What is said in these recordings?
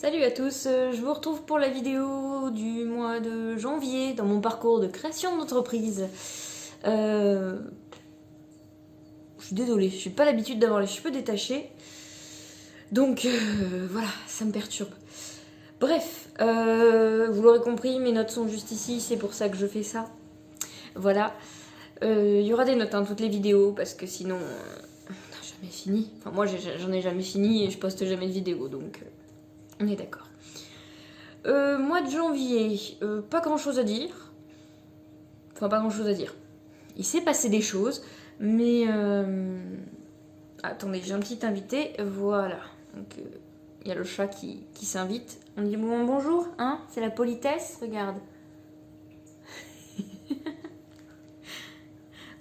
Salut à tous, je vous retrouve pour la vidéo du mois de janvier dans mon parcours de création d'entreprise. Je suis désolée, je suis pas l'habitude d'avoir les cheveux détachés, donc voilà, ça me perturbe. Bref, vous l'aurez compris, mes notes sont juste ici, c'est pour ça que je fais ça. Voilà, il y aura des notes dans toutes les vidéos parce que sinon, on n'a jamais fini. Enfin moi j'en ai jamais fini et je poste jamais de vidéos, donc on est d'accord. Mois de janvier, pas grand chose à dire. Enfin, pas grand chose à dire. Il s'est passé des choses, mais. Attendez, j'ai un petit invité. Voilà. Donc, il y a le chat qui s'invite. On dit bon, bonjour, hein? C'est la politesse, regarde.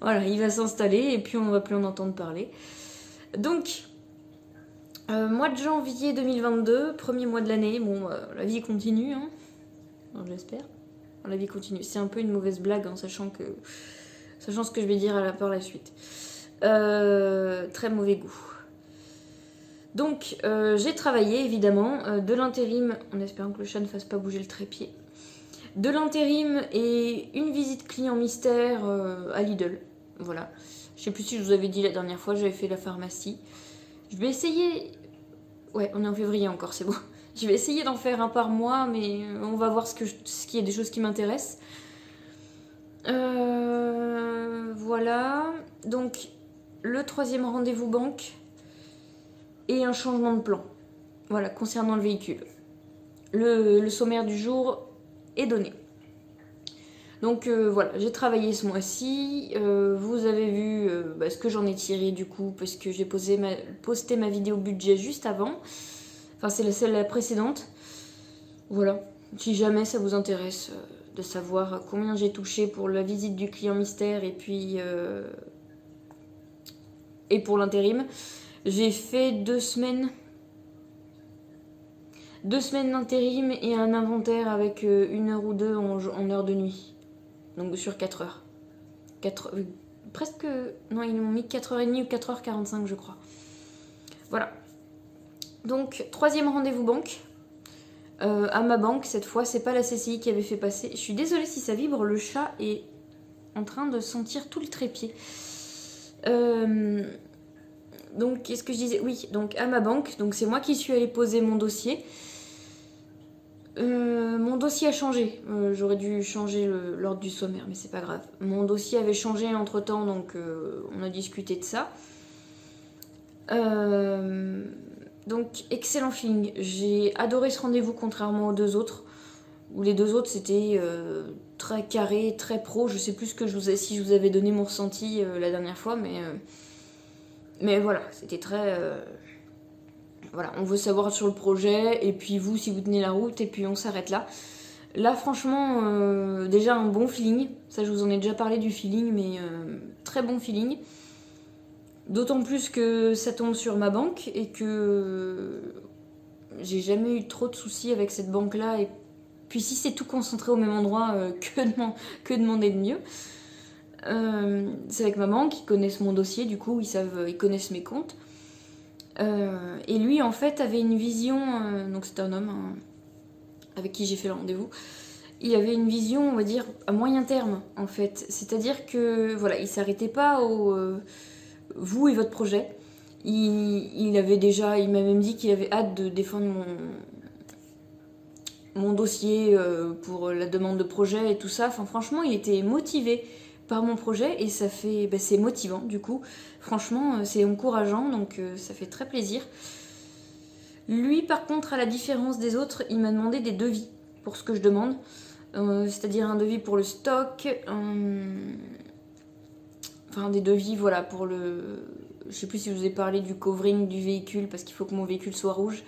Voilà, il va s'installer et puis on va plus en entendre parler. Donc, mois de janvier 2022, premier mois de l'année. Bon, la vie continue, hein? Enfin, j'espère. La vie continue. C'est un peu une mauvaise blague, en sachant ce que je vais dire par la suite. Très mauvais goût. Donc, j'ai travaillé, évidemment, de l'intérim, en espérant que le chat ne fasse pas bouger le trépied, de l'intérim et une visite client mystère à Lidl. Voilà. Je sais plus si je vous avais dit la dernière fois, j'avais fait la pharmacie. Je vais essayer... Ouais, on est en février encore, c'est bon. Je vais essayer d'en faire un par mois, mais on va voir ce qu'il y a des choses qui m'intéressent. Voilà. Donc, le troisième rendez-vous banque et un changement de plan. Voilà, concernant le véhicule. Le sommaire du jour est donné. Donc voilà, j'ai travaillé ce mois-ci. Vous avez vu ce que j'en ai tiré du coup, parce que j'ai posté ma vidéo budget juste avant. Enfin, c'est la précédente. Voilà, si jamais ça vous intéresse de savoir combien j'ai touché pour la visite du client mystère et puis et pour l'intérim. J'ai fait 2 semaines. 2 semaines d'intérim et un inventaire avec 1 heure ou 2 en heure de nuit. Donc sur 4 heures. Presque... Non, ils m'ont mis 4h30 ou 4h45 je crois. Voilà. Donc, troisième rendez-vous banque. À ma banque, cette fois, c'est pas la CCI qui avait fait passer. Je suis désolée si ça vibre, le chat est en train de sentir tout le trépied. Donc, qu'est-ce que je disais? Oui, donc à ma banque, donc c'est moi qui suis allée poser mon dossier. Mon dossier a changé. J'aurais dû changer l'ordre du sommaire, mais c'est pas grave. Mon dossier avait changé entre temps, donc on a discuté de ça. Donc, excellent feeling. J'ai adoré ce rendez-vous, contrairement aux 2 autres. Où les 2 autres, c'était très carré, très pro. Je sais plus si je vous avais donné mon ressenti la dernière fois, mais voilà, c'était très... Voilà, on veut savoir sur le projet, et puis vous, si vous tenez la route, et puis on s'arrête là. Là, franchement, déjà un bon feeling. Ça, je vous en ai déjà parlé du feeling, mais très bon feeling. D'autant plus que ça tombe sur ma banque, et que j'ai jamais eu trop de soucis avec cette banque-là. Et puis si c'est tout concentré au même endroit, que demander de mieux? C'est avec ma banque, ils connaissent mon dossier, du coup, ils connaissent mes comptes. Et lui, en fait, avait une vision... donc c'est un homme avec qui j'ai fait le rendez-vous. Il avait une vision, on va dire, à moyen terme, en fait. C'est-à-dire que, voilà, il s'arrêtait pas au... vous et votre projet. Il m'a même dit qu'il avait hâte de défendre mon dossier pour la demande de projet et tout ça. Enfin, franchement, il était motivé par mon projet et ça fait... c'est motivant, du coup. Franchement, c'est encourageant, donc ça fait très plaisir. Lui, par contre, à la différence des autres, il m'a demandé des devis pour ce que je demande. C'est-à-dire un devis pour le stock, enfin des devis, voilà, pour le... Je sais plus si je vous ai parlé du covering du véhicule, parce qu'il faut que mon véhicule soit rouge.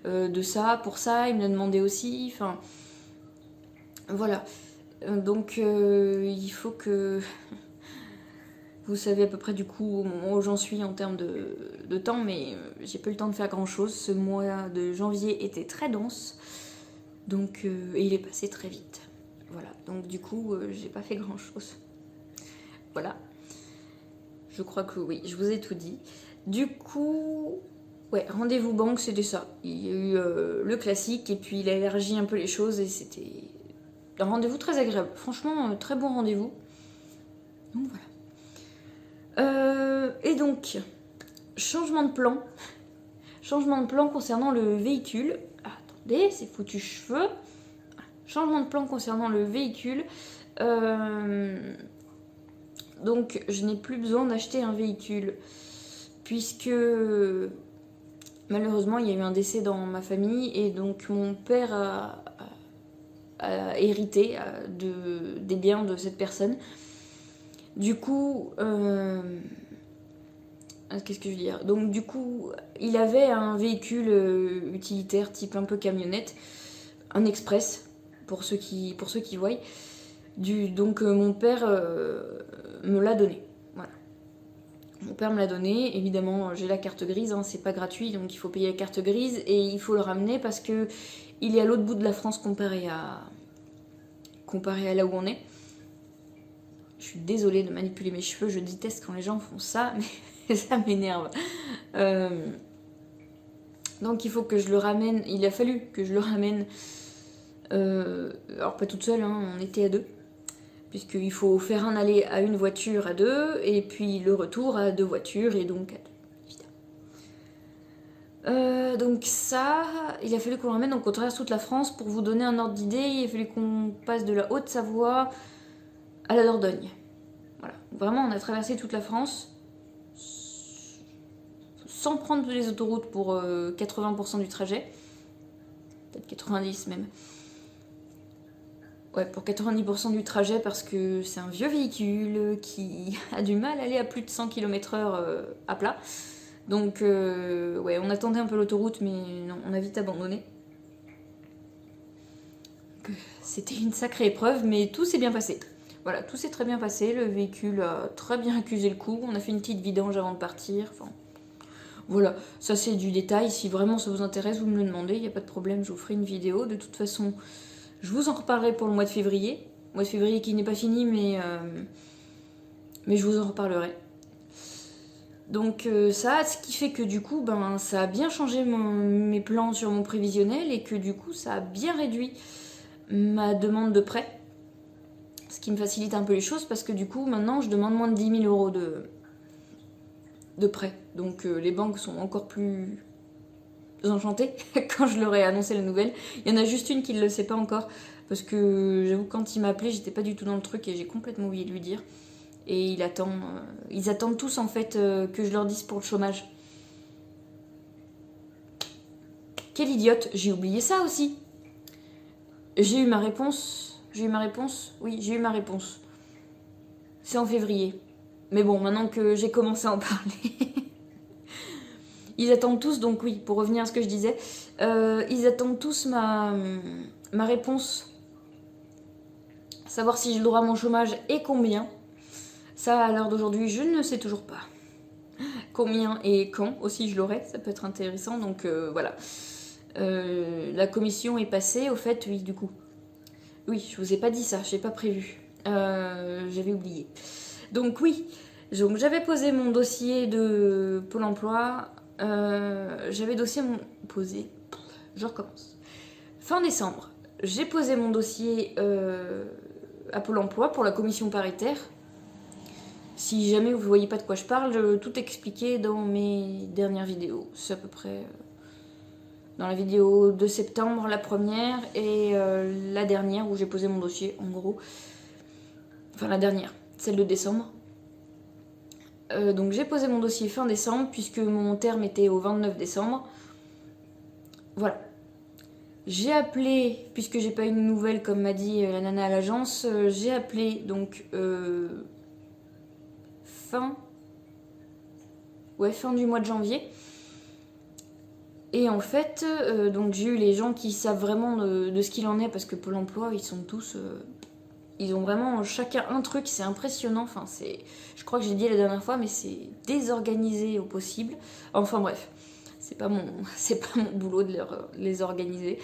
De ça, pour ça, il me l'a demandé aussi, enfin... Voilà. Donc, il faut que... Vous savez à peu près du coup au moment où j'en suis en termes de temps, mais j'ai pas eu le temps de faire grand chose. Ce mois de janvier était très dense, donc et il est passé très vite. Voilà, donc du coup j'ai pas fait grand chose. Voilà, je crois que oui, je vous ai tout dit. Du coup, Ouais, rendez-vous banque, c'était ça. Il y a eu le classique et puis il a élargi un peu les choses et c'était un rendez-vous très agréable. Franchement, très bon rendez-vous. Donc voilà. Et donc, changement de plan. Changement de plan concernant le véhicule. Ah, attendez, c'est foutu cheveux. Changement de plan concernant le véhicule. Donc, je n'ai plus besoin d'acheter un véhicule. Puisque malheureusement, il y a eu un décès dans ma famille. Et donc, mon père a hérité des biens de cette personne. Du coup... qu'est-ce que je veux dire? Donc du coup, il avait un véhicule utilitaire type un peu camionnette, un express, pour ceux qui voient. Donc mon père me l'a donné. Voilà. Mon père me l'a donné. Évidemment, j'ai la carte grise, hein, c'est pas gratuit, donc il faut payer la carte grise et il faut le ramener parce que il est à l'autre bout de la France comparé à là où on est. Je suis désolée de manipuler mes cheveux, je déteste quand les gens font ça, mais ça m'énerve. Donc il faut que je le ramène, il a fallu que je le ramène, alors pas toute seule, hein, on était à deux, puisqu'il faut faire un aller à une voiture à deux, et puis le retour à deux voitures, et donc à deux, évidemment. Donc ça, il a fallu qu'on le ramène, donc on traverse toute la France. Pour vous donner un ordre d'idée, il a fallu qu'on passe de la Haute-Savoie à la Dordogne. Voilà, vraiment on a traversé toute la France sans prendre les autoroutes pour 80% du trajet, peut-être 90 même. Ouais, pour 90% du trajet parce que c'est un vieux véhicule qui a du mal à aller à plus de 100 km/h à plat. Donc ouais, on attendait un peu l'autoroute mais non, on a vite abandonné. C'était une sacrée épreuve mais tout s'est bien passé. Voilà, tout s'est très bien passé, le véhicule a très bien accusé le coup, on a fait une petite vidange avant de partir, enfin... Voilà, ça c'est du détail, si vraiment ça vous intéresse, vous me le demandez, il n'y a pas de problème, je vous ferai une vidéo. De toute façon, je vous en reparlerai pour le mois de février. Mois de février qui n'est pas fini, mais je vous en reparlerai. Donc ça, ce qui fait que du coup, ben, ça a bien changé mes plans sur mon prévisionnel et que du coup, ça a bien réduit ma demande de prêt. Ce qui me facilite un peu les choses parce que du coup, maintenant, je demande moins de 10 000 € de prêt. Donc les banques sont encore plus enchantées quand je leur ai annoncé la nouvelle. Il y en a juste une qui ne le sait pas encore parce que j'avoue quand il m'a appelé j'étais pas du tout dans le truc et j'ai complètement oublié de lui dire. Et ils attendent tous en fait que je leur dise pour le chômage. Quelle idiote, j'ai oublié ça aussi. J'ai eu ma réponse. Oui, j'ai eu ma réponse. C'est en février. Mais bon, maintenant que j'ai commencé à en parler, ils attendent tous, donc oui, pour revenir à ce que je disais, ils attendent tous ma réponse, savoir si j'ai le droit à mon chômage et combien. Ça, à l'heure d'aujourd'hui, je ne sais toujours pas. Combien et quand aussi je l'aurai, ça peut être intéressant, donc voilà. La commission est passée, au fait, oui, du coup. Oui, je vous ai pas dit ça, je n'ai pas prévu. J'avais oublié. Donc oui, donc, j'avais posé mon dossier de Pôle emploi. Je recommence. Fin décembre, j'ai posé mon dossier à Pôle emploi pour la commission paritaire. Si jamais vous ne voyez pas de quoi je parle, je vais tout expliquer dans mes dernières vidéos. C'est à peu près dans la vidéo de septembre, la première, et la dernière où j'ai posé mon dossier, en gros. Enfin, la dernière, celle de décembre. Donc j'ai posé mon dossier fin décembre, puisque mon terme était au 29 décembre. Voilà. J'ai appelé, puisque j'ai pas eu de nouvelles, comme m'a dit la nana à l'agence, j'ai appelé donc fin du mois de janvier. Et en fait, donc j'ai eu les gens qui savent vraiment de ce qu'il en est, parce que Pôle emploi, ils sont tous... ils ont vraiment chacun un truc, c'est impressionnant. Enfin, je crois que j'ai dit la dernière fois, mais c'est désorganisé au possible. Enfin bref, c'est pas mon boulot de les organiser.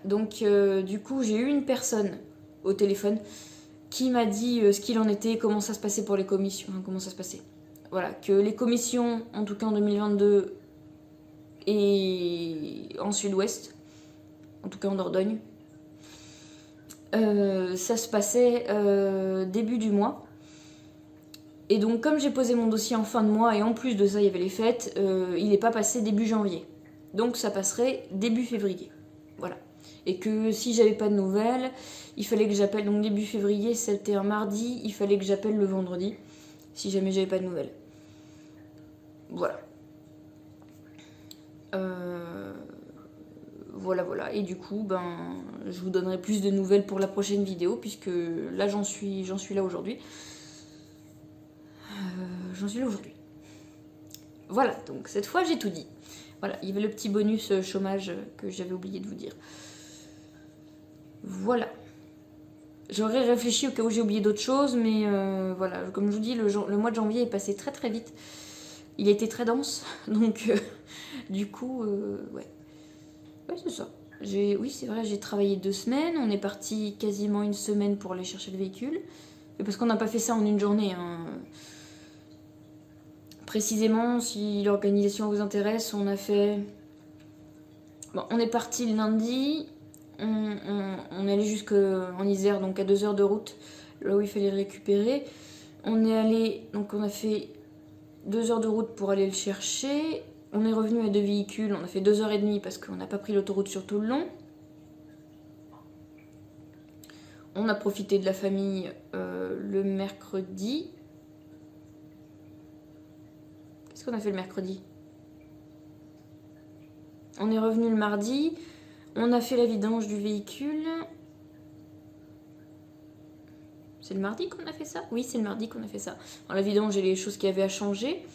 Donc du coup, j'ai eu une personne au téléphone qui m'a dit ce qu'il en était, comment ça se passait pour les commissions, comment ça se passait. voilà, que les commissions, en tout cas en 2022, et en sud-ouest, en tout cas en Dordogne, ça se passait début du mois. Et donc comme j'ai posé mon dossier en fin de mois et en plus de ça il y avait les fêtes, il n'est pas passé début janvier. Donc ça passerait début février. Voilà. Et que si j'avais pas de nouvelles, il fallait que j'appelle. Donc début février c'était un mardi, il fallait que j'appelle le vendredi. Si jamais j'avais pas de nouvelles. Voilà. Voilà. Et du coup, ben, je vous donnerai plus de nouvelles pour la prochaine vidéo, puisque là j'en suis là aujourd'hui. Voilà, donc cette fois j'ai tout dit. Voilà, il y avait le petit bonus chômage que j'avais oublié de vous dire. Voilà. J'aurais réfléchi au cas où j'ai oublié d'autres choses, mais voilà, comme je vous dis, le mois de janvier est passé très très vite. Il a été très dense, donc du coup, ouais. Ouais, c'est ça. Oui, c'est vrai, j'ai travaillé 2 semaines. On est parti quasiment une semaine pour aller chercher le véhicule. Et parce qu'on n'a pas fait ça en une journée. Hein. Précisément, si l'organisation vous intéresse, on a fait... Bon, on est parti le lundi. On est allé jusqu'en Isère, donc à 2 heures de route, là où il fallait récupérer. On est allé... Donc on a fait 2 heures de route pour aller le chercher. On est revenu à 2 véhicules, on a fait 2h30 parce qu'on n'a pas pris l'autoroute sur tout le long. On a profité de la famille le mercredi. Qu'est-ce qu'on a fait le mercredi? On est revenu le mardi. On a fait la vidange du véhicule. C'est le mardi qu'on a fait ça? Oui, c'est le mardi qu'on a fait ça. Alors, la vidange et les choses qu'il y avait à changer.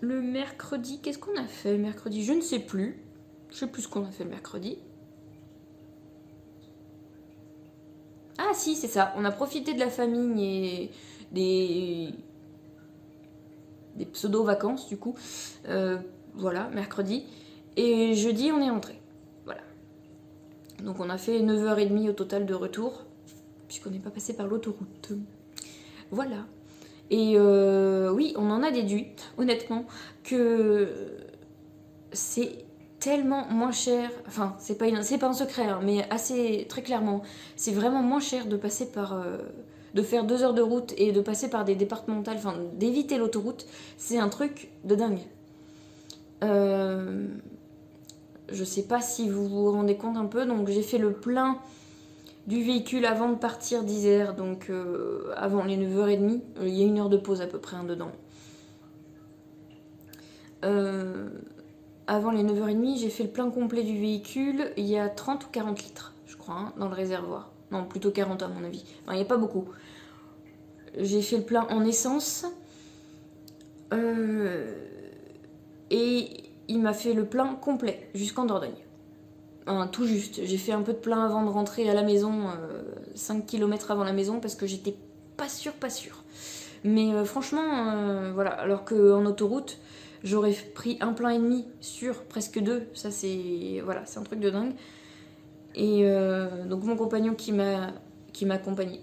Le mercredi, qu'est-ce qu'on a fait le mercredi? Je ne sais plus. Je sais plus ce qu'on a fait le mercredi. Ah si, c'est ça. On a profité de la famille et des pseudo-vacances du coup. Voilà, mercredi. Et jeudi, on est rentré. Voilà. Donc on a fait 9h30 au total de retour, puisqu'on n'est pas passé par l'autoroute. Voilà. Et oui, on en a déduit, honnêtement, que c'est tellement moins cher, enfin c'est pas un secret, hein, mais assez très clairement, c'est vraiment moins cher de passer par, de faire 2 heures de route et de passer par des départementales, enfin d'éviter l'autoroute, c'est un truc de dingue. Je sais pas si vous vous rendez compte un peu, donc j'ai fait le plein du véhicule avant de partir d'Isère, donc avant les 9h30, il y a 1 heure de pause à peu près hein, dedans. Avant les 9h30, j'ai fait le plein complet du véhicule, il y a 30 ou 40 litres, je crois, hein, dans le réservoir. Non, plutôt 40 à mon avis. Enfin, il n'y a pas beaucoup. J'ai fait le plein en essence. Et il m'a fait le plein complet, jusqu'en Dordogne. Tout juste. J'ai fait un peu de plein avant de rentrer à la maison, 5 km avant la maison, parce que j'étais pas sûre. Mais franchement, voilà. Alors qu'en autoroute, j'aurais pris un plein et demi sur presque 2. Ça, c'est voilà, c'est un truc de dingue. Et donc mon compagnon qui m'a accompagné,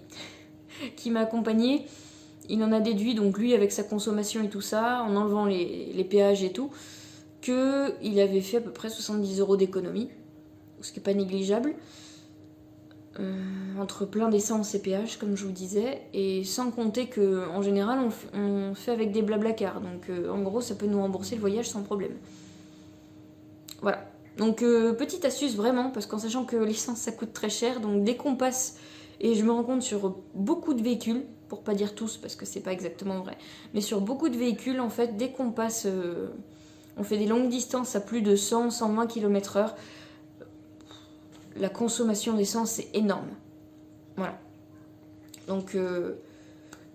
il en a déduit, donc lui avec sa consommation et tout ça, en enlevant les péages et tout, qu'il avait fait à peu près 70 € d'économie, ce qui n'est pas négligeable, entre plein d'essence et péage, comme je vous disais, et sans compter qu'en général on fait avec des blablacars, donc en gros ça peut nous rembourser le voyage sans problème. Voilà. Donc petite astuce vraiment, parce qu'en sachant que l'essence ça coûte très cher, donc dès qu'on passe, et je me rends compte sur beaucoup de véhicules, pour pas dire tous parce que c'est pas exactement vrai, mais sur beaucoup de véhicules en fait, dès qu'on passe, on fait des longues distances à plus de 100-120 km/h, la consommation d'essence est énorme. Voilà. Donc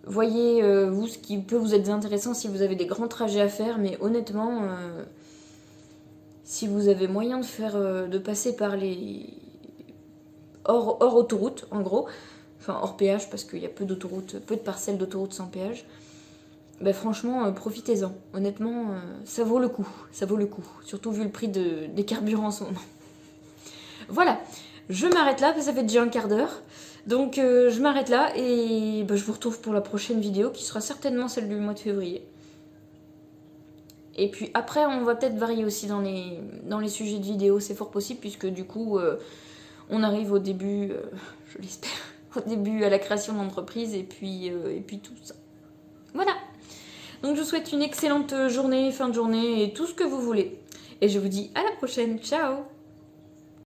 voyez vous ce qui peut vous être intéressant si vous avez des grands trajets à faire, mais honnêtement... si vous avez moyen de faire, de passer par les hors autoroute, en gros, enfin hors péage parce qu'il y a peu de parcelles d'autoroute sans péage, ben franchement, profitez-en. Honnêtement, ça vaut le coup, surtout vu le prix des carburants en ce moment. Voilà, Je m'arrête là, parce que ça fait déjà un quart d'heure. Donc je m'arrête là et je vous retrouve pour la prochaine vidéo qui sera certainement celle du mois de février. Et puis après, on va peut-être varier aussi dans les sujets de vidéo, c'est fort possible, puisque du coup, on arrive au début, je l'espère, au début à la création d'entreprise et puis tout ça. Voilà. Donc je vous souhaite une excellente journée, fin de journée et tout ce que vous voulez. Et je vous dis à la prochaine. Ciao!